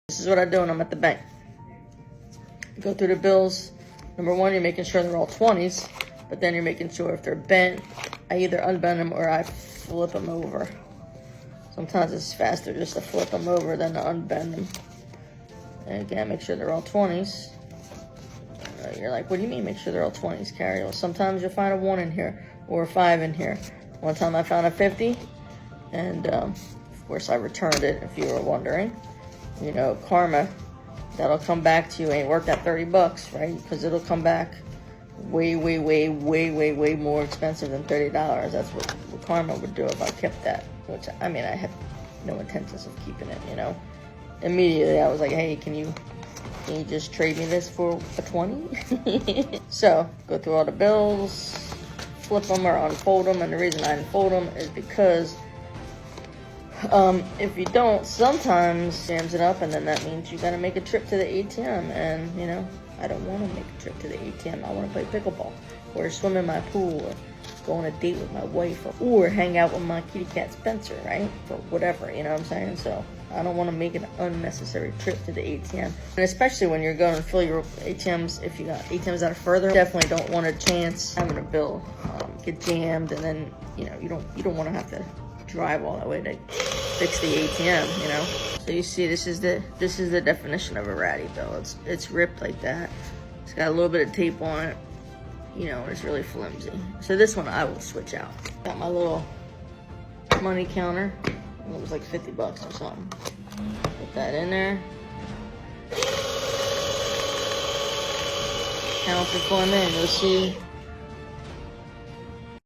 This is what I do when I'm at the bank. Go through the bills. Number one, you're making sure they're all 20s, but then you're making sure if they're bent, I either unbend them or I flip them over. Sometimes it's faster just to flip them over than to unbend them. And again, make sure they're all 20s. You're like, what do you mean make sure they're all 20s, Carrie? Well, sometimes you'll find a 1 in here or a 5 in here. One time I found a 50, and of course I returned it, if you were wondering. You know, karma, that'll come back to you. Ain't worth that 30 bucks, right? Because it'll come back way more expensive than $30. That's what karma would do if I kept that. Which, I mean, I had no intentions of keeping it, you know. Immediately, I was like, hey, can you just trade me this for a 20? So, go through all the bills, flip them or unfold them. And the reason I unfold them is because if you don't, sometimes jams it up, and then that means you gotta make a trip to the ATM. And, you know, I don't want to make a trip to the ATM. I want to play pickleball or swim in my pool or go on a date with my wife or hang out with my kitty cat Spencer, right? Or whatever, you know what I'm saying? So I don't want to make an unnecessary trip to the ATM. And especially when you're going to fill your ATMs, if you got ATMs that are further, definitely don't want a chance having a bill get jammed, and then, you know, you don't want to have to drive all that way to fix the ATM, you know. So you see, this is the definition of a ratty bill. It's ripped like that. It's got a little bit of tape on it, you know, and it's really flimsy. So this one I will switch out. Got my little money counter. It was like 50 bucks or something. Put that in there. Count before I'm in. You'll see